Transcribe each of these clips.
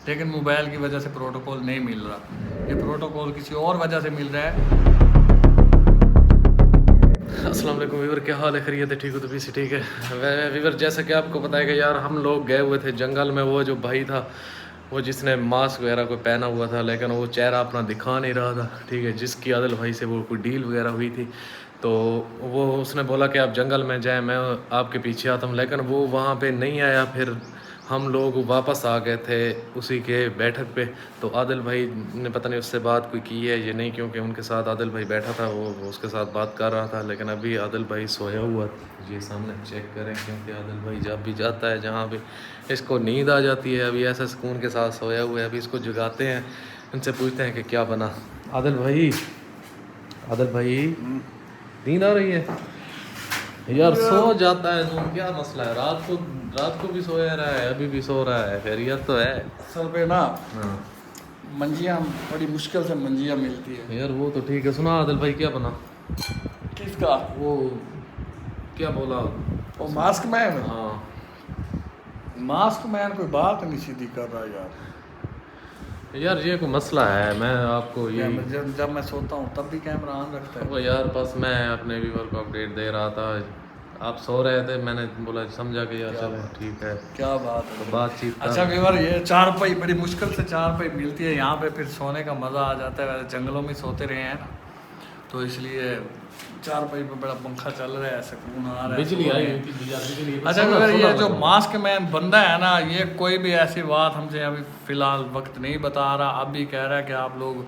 लेकिन मोबाइल की वजह से प्रोटोकॉल नहीं मिल रहा। ये प्रोटोकॉल किसी और वजह से मिल रहा है। अस्सलाम वालेकुम वीवर, क्या हाल है? खैरियत है? ठीक हो? तो भी ठीक है वीवर। जैसा कि आपको पता है कि यार हम लोग गए हुए थे जंगल में। वो जो भाई था वो जिसने मास्क वगैरह को पहना हुआ था, लेकिन वो चेहरा अपना दिखा नहीं रहा था, ठीक है। जिसकी आदिल भाई से वो कोई डील वगैरह हुई थी, तो वो उसने बोला कि आप जंगल में जाएं, मैं आपके पीछे आता हूँ, लेकिन वो वहाँ पे नहीं आया। फिर हम लोग वापस आ गए थे उसी के बैठक पे। तो आदिल भाई ने पता नहीं उससे बात कोई की है ये नहीं, क्योंकि उनके साथ आदिल भाई बैठा था, वो उसके साथ बात कर रहा था। लेकिन अभी आदिल भाई सोया हुआ, ये सामने चेक करें, क्योंकि आदिल भाई जब भी जाता है जहाँ भी इसको नींद आ जाती है, अभी ऐसा सुकून के साथ सोया हुआ है। अभी इसको जगाते हैं, उनसे पूछते हैं कि क्या बना। आदिल भाई, आदिल भाई, नींद आ रही है यार? सो जाता है तुम, क्या मसला है? रात को भी सोया रहा है, अभी भी सो रहा है, खैरियत तो है? सर पे ना हाँ मंजियाँ बड़ी मुश्किल से मंजियाँ मिलती है यार, वो तो ठीक है। सुना आदिल भाई, क्या बना? किसका? वो क्या बोला? वो मास्क मैन। हाँ मास्क मैन कोई बात नहीं सीधी कर रहा यार। यार, ये कोई मसला है। मैं आपको ये जब मैं सोता हूँ तब भी कैमरा ऑन रखता है। वो यार, बस मैं अपने व्यूवर को अपडेट दे रहा था। आप सो रहे थे, मैंने बोला समझा कि यार चलो ठीक है, क्या बात है। तो बातचीत अच्छा व्यूवर, ये चारपाई बड़ी मुश्किल से चारपाई मिलती है यहाँ पे, फिर सोने का मज़ा आ जाता है। वैसे जंगलों में सोते रहे हैं ना, तो इसलिए चारपाई पे बड़ा पंखा चल रहा है, सुकून आ रहा है, बिजली आई हुई है। थी यार, बिजली। अच्छा व्यूवर, ये जो मास्क मैन बंदा है ना, ये कोई भी ऐसी बात हमसे अभी फ़िलहाल वक्त नहीं बता रहा। अब भी कह रहा है कि आप लोग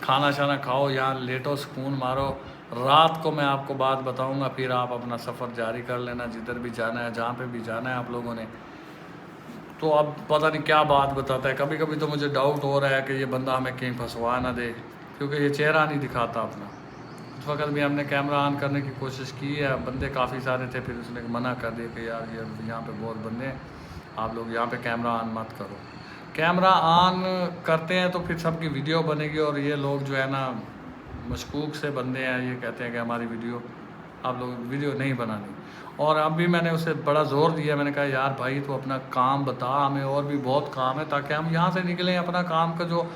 खाना शाना खाओ, यहाँ लेटो, सुकून मारो, रात को मैं आपको बात बताऊंगा, फिर आप अपना सफ़र जारी कर लेना, जिधर भी जाना है, जहाँ पे भी जाना है आप लोगों ने। तो अब पता नहीं क्या बात बताता है। कभी कभी तो मुझे डाउट हो रहा है कि ये बंदा हमें कहीं फंसवा ना दे, क्योंकि ये चेहरा नहीं दिखाता अपना। उस वक्त भी हमने कैमरा ऑन करने की कोशिश की है, बंदे काफ़ी सारे थे, फिर उसने मना कर दिया कि यार ये यहाँ पे बहुत बंदे हैं, आप लोग यहाँ पे कैमरा ऑन मत करो। कैमरा ऑन करते हैं तो फिर सबकी वीडियो बनेगी, और ये लोग जो है ना मशकूक से बंदे हैं, ये कहते हैं कि हमारी वीडियो, आप लोग वीडियो नहीं बनानी। और अब भी मैंने उसे बड़ा ज़ोर दिया, मैंने कहा यार भाई तू अपना काम बता, हमें और भी बहुत काम है, ताकि हम यहाँ से निकलें। अपना काम का जो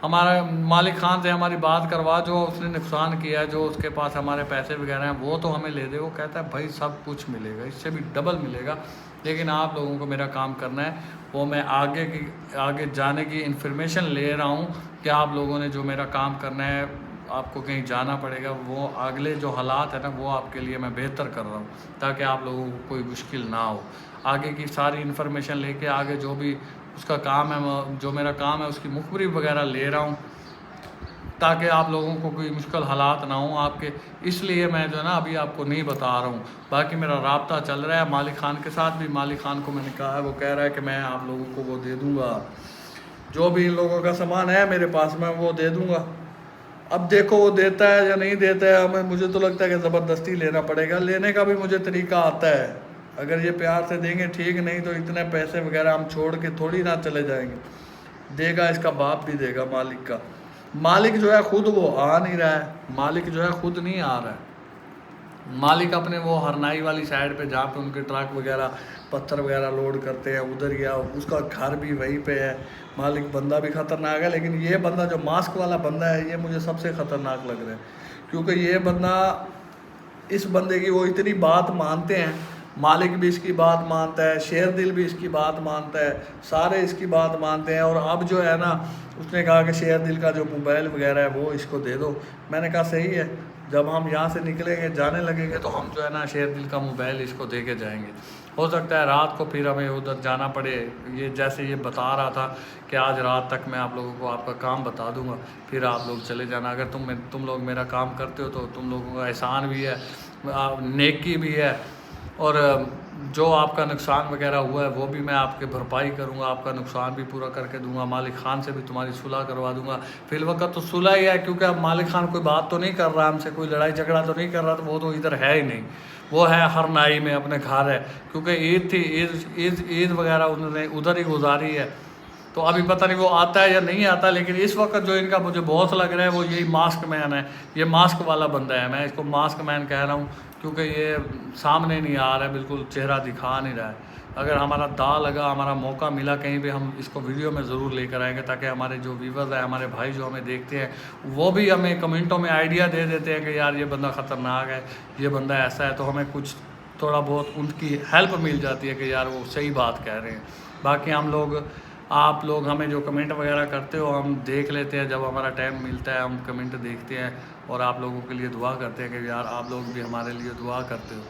हमारा मालिक खान से हमारी बात करवा, जो उसने नुकसान किया है, जो उसके पास हमारे पैसे वगैरह हैं, वो तो हमें ले दे। वो कहता है भाई सब कुछ मिलेगा, इससे भी डबल मिलेगा, लेकिन आप लोगों को मेरा काम करना है। वो मैं आगे जाने की इन्फॉर्मेशन ले रहा हूँ कि आप लोगों ने जो मेरा काम करना है, आपको कहीं जाना पड़ेगा, वो अगले जो हालात है ना, वो आपके लिए मैं बेहतर कर रहा हूँ, ताकि आप लोगों को कोई मुश्किल ना हो। आगे की सारी इन्फॉर्मेशन लेके आगे जो भी उसका काम है, जो मेरा काम है, उसकी मुखबरी वगैरह ले रहा हूँ, ताकि आप लोगों को कोई मुश्किल हालात ना हो आपके। इसलिए मैं जो है ना अभी आपको नहीं बता रहा हूँ। बाकी मेरा राब्ता चल रहा है मालिक खान के साथ भी। मालिक खान को मैंने कहा है, वो कह रहा है कि मैं आप लोगों को वो दे दूँगा, जो भी इन लोगों का सामान है मेरे पास, मैं वो दे दूँगा। अब देखो वो देता है या नहीं देता है, हमें मुझे तो लगता है कि ज़बरदस्ती लेना पड़ेगा। लेने का भी मुझे तरीका आता है, अगर ये प्यार से देंगे ठीक, नहीं तो इतने पैसे वगैरह हम छोड़ के थोड़ी ना चले जाएंगे। देगा इसका बाप भी देगा, मालिक का। मालिक जो है खुद वो आ नहीं रहा है, मालिक जो है खुद नहीं आ रहा है। मालिक अपने वो हरनाई वाली साइड पे, जहाँ पे उनके ट्रक वगैरह पत्थर वगैरह लोड करते हैं, उधर गया। उसका घर भी वहीं पे है। मालिक बंदा भी ख़तरनाक है, लेकिन ये बंदा जो मास्क वाला बंदा है, ये मुझे सबसे ख़तरनाक लग रहा है, क्योंकि ये बंदा, इस बंदे की वो इतनी बात मानते हैं। मालिक भी इसकी बात मानता है, शेर दिल भी इसकी बात मानता है, सारे इसकी बात मानते हैं। और अब जो है ना, उसने कहा कि शेर दिल का जो मोबाइल वगैरह है वो इसको दे दो। मैंने कहा सही है, जब हम यहाँ से निकलेंगे, जाने लगेंगे, तो हम जो है ना शेर दिल का मोबाइल इसको दे के जाएंगे। हो सकता है रात को फिर हमें उधर जाना पड़े। ये जैसे ये बता रहा था कि आज रात तक मैं आप लोगों को आपका काम बता दूंगा, फिर आप लोग चले जाना। अगर तुम लोग मेरा काम करते हो तो तुम लोगों का एहसान भी है, नेकी भी है, और जो आपका नुकसान वगैरह हुआ है वो भी मैं आपके भरपाई करूंगा, आपका नुकसान भी पूरा करके दूंगा। मालिक खान से भी तुम्हारी सुलह करवा दूंगा। फिलवक्त तो सुलह ही है, क्योंकि अब मालिक खान कोई बात तो नहीं कर रहा हमसे, कोई लड़ाई झगड़ा तो नहीं कर रहा, तो वो तो इधर है ही नहीं, वो है हरनाई में अपने घर है। क्योंकि ईद थी, ईद वगैरह उन्होंने उधर ही गुजारी है। तो अभी पता नहीं वो आता है या नहीं आता, लेकिन इस वक्त जो इनका मुझे बहुत लग रहा है वो यही मास्क मैन है। ये मास्क वाला बंदा है, मैं इसको मास्क मैन कह रहा हूँ, क्योंकि ये सामने नहीं आ रहा है, बिल्कुल चेहरा दिखा नहीं रहा है। अगर हमारा दाल लगा, हमारा मौका मिला कहीं भी, हम इसको वीडियो में ज़रूर लेकर आएंगे, ताकि हमारे जो व्यूवर्स हैं, हमारे भाई जो हमें देखते हैं, वो भी हमें कमेंटों में आइडिया दे देते हैं कि यार ये बंदा ख़तरनाक है, ये बंदा ऐसा है, तो हमें कुछ थोड़ा बहुत उनकी हेल्प मिल जाती है कि यार वो सही बात कह रहे हैं। बाकी हम लोग, आप लोग हमें जो कमेंट वगैरह करते हो हम देख लेते हैं, जब हमारा टाइम मिलता है हम कमेंट देखते हैं और आप लोगों के लिए दुआ करते हैं कि यार आप लोग भी हमारे लिए दुआ करते हो।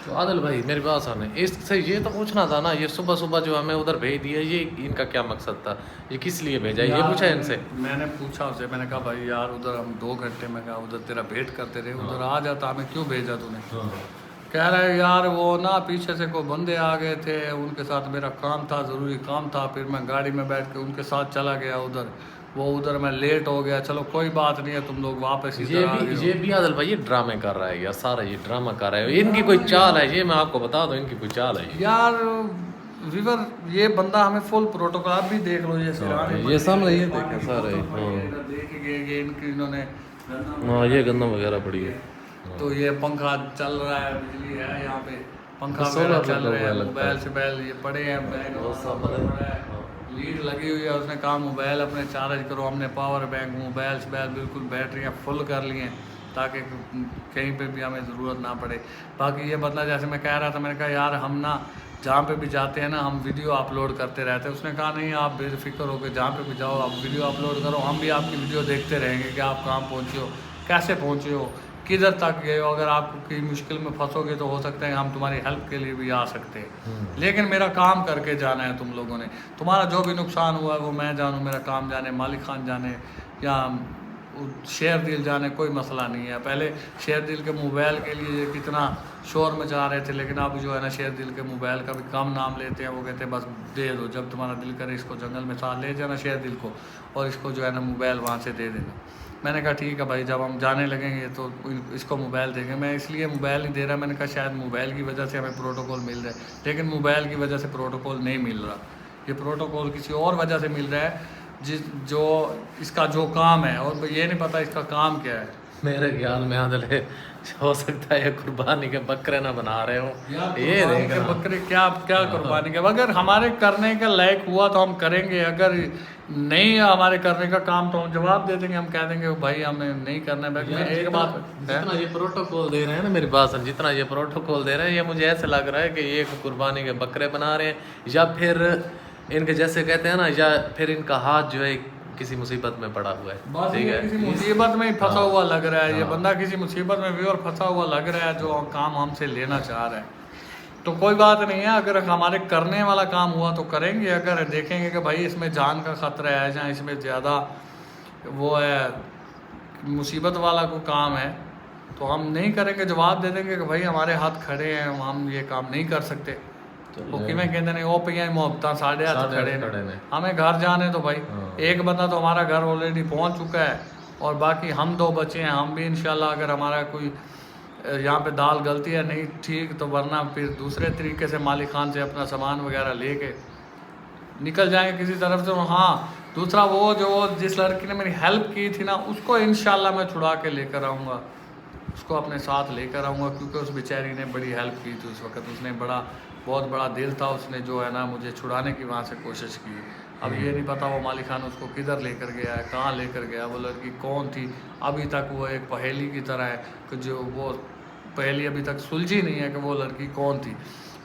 तो आदिल भाई मेरी बात सुने, इससे ये तो पूछना था ना, ये सुबह सुबह जो हमें उधर भेज दिया, ये इनका क्या मकसद था, ये किस लिए भेजा, ये पूछा है इनसे? मैंने पूछा उससे, मैंने कहा भाई यार उधर हम 2 घंटे में कहा उधर तेरा वेट करते रहे, उधर आ जाता, हमें क्यों भेजा तूने? कह रहा है यार वो ना पीछे से कोई बंदे आ गए थे, उनके साथ मेरा काम था, ज़रूरी काम था, फिर मैं गाड़ी में बैठ के उनके साथ चला गया उधर, वो उधर मैं लेट हो गया, चलो कोई बात नहीं है, तुम लोग वापस इधर आ गए हो। ये भी आदिल भाई ये ड्रामे कर रहा है यार, सारा ये ड्रामा कर रहा है, इनकी कोई चाल है, ये मैं आपको बता दूं, इनकी कोई चाल है यार विवर, ये बंदा हमें फुल प्रोटोकॉल भी देख लो, ये सिराने ये सामने ये देखें सारे, देखेंगे ये इनकी इन्होंने हाँ ये गंदम वगैरह पड़ी है, तो ये पंखा चल रहा है, बिजली है यहाँ पे, पंखा सोलर वगैरह चल रहा है, लगता है। मोबाइल से बैल ये पड़े हैं, बैग लीड लगी हुई है, उसने कहा मोबाइल अपने चार्ज करो, हमने पावर बैंक मोबाइल से बैल बिल्कुल बैटरियाँ फुल कर ली हैं ताकि कहीं पे भी हमें ज़रूरत ना पड़े। बाकी ये बदला, जैसे मैं कह रहा था, मैंने कहा यार हम ना जहाँ पे भी जाते हैं ना हम वीडियो अपलोड करते रहते हैं, उसने कहा नहीं आप बेफिक्र हो के जहाँ पे भी जाओ आप वीडियो अपलोड करो, हम भी आपकी वीडियो देखते रहेंगे कि आप कहाँ पहुँचे हो, कैसे पहुँचे हो, किधर तक गए हो, अगर आप कोई मुश्किल में फंसोगे तो हो सकता है हम तुम्हारी हेल्प के लिए भी आ सकते हैं, लेकिन मेरा काम करके जाना है तुम लोगों ने, तुम्हारा जो भी नुकसान हुआ है वो मैं जानूँ, मेरा काम जाने, मालिक खान जाने या शेयर डील जाने, कोई मसला नहीं है। पहले शेयर डील के मोबाइल के लिए कितना शोर मचा रहे थे, लेकिन अब जो है ना शेयर डील के मोबाइल का भी कम नाम लेते हैं, वो कहते हैं बस दे दो, जब तुम्हारा दिल करे इसको जंगल में साथ ले जाना शेयर डील को, और इसको जो है ना मोबाइल वहाँ से दे देना। मैंने कहा ठीक है भाई, जब हम जाने लगेंगे तो इसको मोबाइल देंगे। मैं इसलिए मोबाइल नहीं दे रहा, मैंने कहा शायद मोबाइल की वजह से हमें प्रोटोकॉल मिल रहा है, लेकिन मोबाइल की वजह से प्रोटोकॉल नहीं मिल रहा, ये प्रोटोकॉल किसी और वजह से मिल रहा है, जो इसका जो काम है, और ये नहीं पता इसका काम क्या है। मेरे ख्याल में आदिल है, हो सकता है कुर्बानी के बकरे ना बना रहे हो, ये के बकरे क्या कुर्बानी के, अगर हमारे करने का लायक हुआ तो हम करेंगे, अगर नहीं हमारे करने का काम तो हम जवाब दे देंगे, हम कह देंगे भाई हमें नहीं करना है। एक बात, जितना ये प्रोटोकॉल दे रहे हैं ना, मेरी बात सुन, जितना ये प्रोटोकॉल दे रहे हैं, ये मुझे ऐसे लग रहा है कि ये कुर्बानी के बकरे बना रहे हैं, या फिर इनके जैसे कहते हैं ना, या फिर इनका हाथ जो है किसी मुसीबत में पड़ा हुआ है, ठीक है, किसी मुसीबत में फंसा हुआ लग रहा है, ये बंदा किसी मुसीबत में भी और फंसा हुआ लग रहा है, जो काम हमसे लेना चाह रहा है। तो कोई बात नहीं है, अगर हमारे करने वाला काम हुआ तो करेंगे, अगर देखेंगे कि भाई इसमें जान का ख़तरा है, जहाँ इसमें ज़्यादा वो है मुसीबत वाला कोई काम है, तो हम नहीं करेंगे, जवाब दे देंगे कि भाई हमारे हाथ खड़े हैं, हम ये काम नहीं कर सकते। तो किमें कहते नहीं, वो पिया मोहब्बत साढ़े हाथ खड़े ने, हमें घर जाने तो भाई, एक बंदा तो हमारा घर ऑलरेडी पहुंच चुका है, और बाकी हम 2 बचे हैं, हम भी इंशाल्लाह अगर हमारा कोई यहाँ पे दाल गलती है नहीं ठीक, तो वरना फिर दूसरे तरीके से मालिक खान से अपना सामान वगैरह लेके निकल जाएंगे किसी तरफ से। हाँ, दूसरा वो जो जिस लड़की ने मेरी हेल्प की थी ना, उसको इंशाल्लाह मैं छुड़ा के लेकर आऊँगा, उसको अपने साथ लेकर आऊँगा, क्योंकि उस बेचारी ने बड़ी हेल्प की थी उस वक्त, उसने बहुत बड़ा दिल था, उसने जो है ना मुझे छुड़ाने की वहाँ से कोशिश की। अब ये नहीं पता वो मालिक खान उसको किधर लेकर गया है, कहाँ लेकर गया, वो लड़की कौन थी, अभी तक वो एक पहेली की तरह है कि जो वो पहेली अभी तक सुलझी नहीं है कि वो लड़की कौन थी।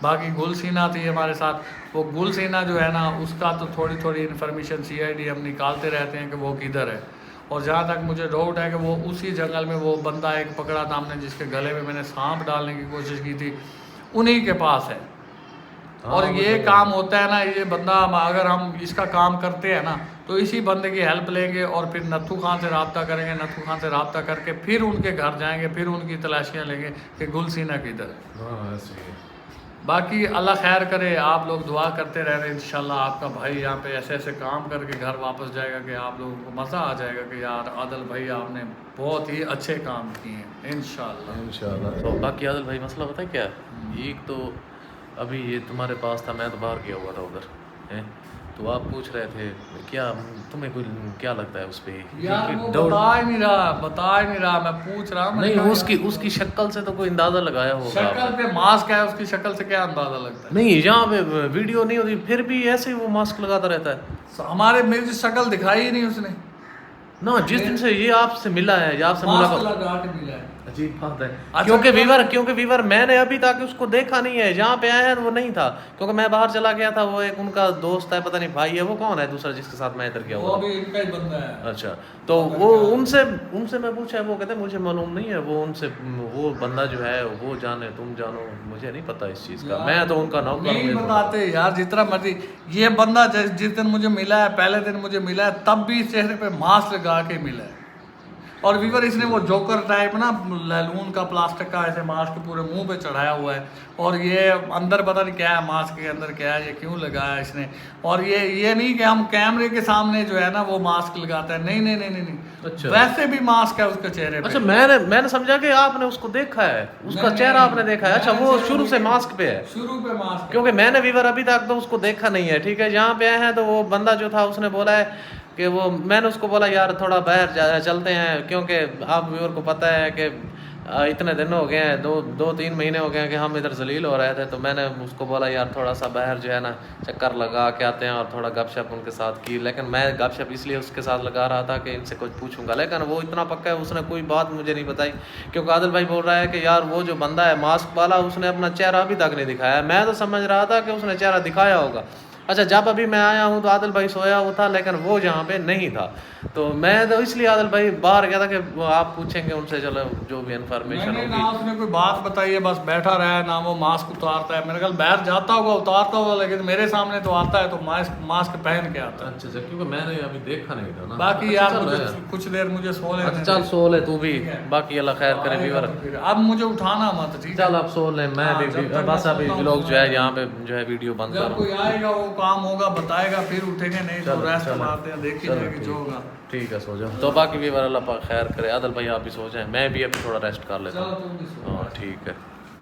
बाकी गुलसीना थी हमारे साथ, वो गुलसीना जो है ना उसका तो थोड़ी इन्फॉर्मेशन CID हम निकालते रहते हैं कि वो किधर है, और जहाँ तक मुझे डाउट है कि वो उसी जंगल में वो बंदा एक पकड़ा था हमने, जिसके गले में मैंने सांप डालने की कोशिश की थी, उन्हीं के पास है। और ये काम होता है ना, ये बंदा अगर हम इसका काम करते हैं ना, तो इसी बंदे की हेल्प लेंगे और फिर नथू खान से रब्ता करेंगे, नथू खान से रब्ता करके फिर उनके घर जाएंगे, फिर उनकी तलाशियाँ लेंगे कि गुलसीना किधर है। बाकी अल्लाह खैर करे, आप लोग दुआ करते रह रहे, इंशाल्लाह आपका भाई यहाँ पे ऐसे ऐसे काम करके घर वापस जाएगा कि आप लोगों को मज़ा आ जाएगा कि यार आदिल भाई आपने बहुत ही अच्छे काम किए हैं, इंशाल्लाह। तो बाकी आदिल भाई मसला पता है क्या है, एक तो अभी ये तुम्हारे पास था, मैं तो बाहर गया हुआ था उधर है, तो आप पूछ रहे थे क्या, तुम्हें कोई क्या लगता है उस पे? यार वो डाउट बता ही नहीं रहा, मैं पूछ रहा हूँ। नहीं, उसकी शक्ल से तो कोई अंदाजा लगाया होगा शक्ल आपने। पे मास्क है, उसकी शक्ल से क्या अंदाजा लगता है? नहीं, यहाँ पे वीडियो नहीं होती फिर भी ऐसे ही वो मास्क लगाता रहता है। मेरी शक्ल दिखाई ही नहीं उसने ना, जिस दिन से ये आपसे मिला है या आपसे मास्क मुलाकात, लगा के मिला है। अजीब बात है। अच्छा, क्योंकि वीवर मैंने अभी तक उसको देखा नहीं है, जहाँ पे आया है वो नहीं था, क्योंकि मैं बाहर चला गया था। वो एक उनका दोस्त है, पता नहीं भाई है, वो कौन है दूसरा जिसके साथ मैं इधर गया वो हुआ? अभी इनका ही बंदा है। अच्छा, तो वो उनसे मैं पूछा, वो कहते मुझे मालूम नहीं है, वो बंदा जो है वो जाने, तुम जानो, मुझे नहीं पता इस चीज़ का, मैं तो उनका नौकर नहीं हूँ। बताते यार, जितना मर्जी। ये बंदा जिस दिन मुझे मिला है, पहले दिन मुझे मिला है, तब भी चेहरे पे मास्क लगा के मिला है। और वीवर इसने वो जोकर टाइप ना लैलून का प्लास्टिक का ऐसे मास्क पूरे मुंह पे चढ़ाया हुआ है, और ये अंदर पता नहीं क्या है, मास्क के अंदर क्या है, ये क्यों लगाया इसने। और ये नहीं कि हम कैमरे के सामने जो है ना वो मास्क लगाता है, नहीं नहीं नहीं नहीं, नहीं। अच्छा। वैसे भी मास्क है उसके चेहरे पे। अच्छा, मैंने समझा कि आपने उसको देखा है, उसका नहीं, चेहरा नहीं, आपने देखा है। अच्छा, मैंने वो चेहरा शुरू से नहीं मास्क पे है? शुरू पे मास्क है। क्योंकि मैंने वीवर अभी तक तो उसको देखा नहीं है, ठीक है। यहाँ पे आए हैं तो वो बंदा जो था उसने बोला है कि वो, मैंने उसको बोला यार थोड़ा बाहर चलते हैं, क्योंकि आप व्यूअर को पता है कि इतने दिन हो गए हैं, 2-3 महीने हो गए हैं कि हम इधर जलील हो रहे थे। तो मैंने उसको बोला यार थोड़ा सा बाहर जो है ना चक्कर लगा के आते हैं और थोड़ा गपशप उनके साथ की। लेकिन मैं गपशप इसलिए उसके साथ लगा रहा था कि इनसे कुछ पूछूंगा, लेकिन वो इतना पक्का है, उसने कोई बात मुझे नहीं बताई। क्योंकि आदिल भाई बोल रहा है कि यार वो जो बंदा है मास्क वाला, उसने अपना चेहरा अभी तक नहीं दिखाया। मैं तो समझ रहा था कि उसने चेहरा दिखाया होगा। अच्छा, जब अभी मैं आया हूँ तो आदिल भाई सोया हुआ था, लेकिन वो जहाँ पे नहीं था। तो मैं तो इसलिए आदिल भाई बाहर गया था कि आप पूछेंगे उनसे, चलो जो भी इन्फॉर्मेशन ना होगी। उसने कोई बात बताई है, बस बैठा रहा है ना, वो मास्क उतारता है। मेरे ख्याल बाहर जाता होगा, उतारता होगा, लेकिन मेरे सामने तो आता है तो मास्क पहन के आता है। अच्छा, क्योंकि मैंने अभी देखा नहीं था ना। बाकी अच्छा, यार चलो मुझे यार। कुछ देर मुझे सो लेने अच्छा, दे। चल सो ले तू भी, ठीक है। बाकी अल्लाह खैर करे व्यूअर। अब मुझे उठाना मत, ठीक है? चल आप सो ले, मैं हाँ, भी जब तक बस मैं अभी सोता हूँ व्लॉग तो जो है यहाँ पे जो है वीडियो बंद जब करूँ। कोई आएगा वो काम होगा बताएगा, फिर उठेंगे, नहीं तो चलो, रेस्ट चलो। मारते हैं, देखी चलो, जाएगी जो होगा। ठीक है, सो जाओ। तो बाकी व्यूअर अल्लाह पाक खैर करे। आदिल भाई आप भी सो जाएं, मैं भी अभी थोड़ा रेस्ट कर लेता चलो हूँ। तुम भी सो। हाँ ठीक है।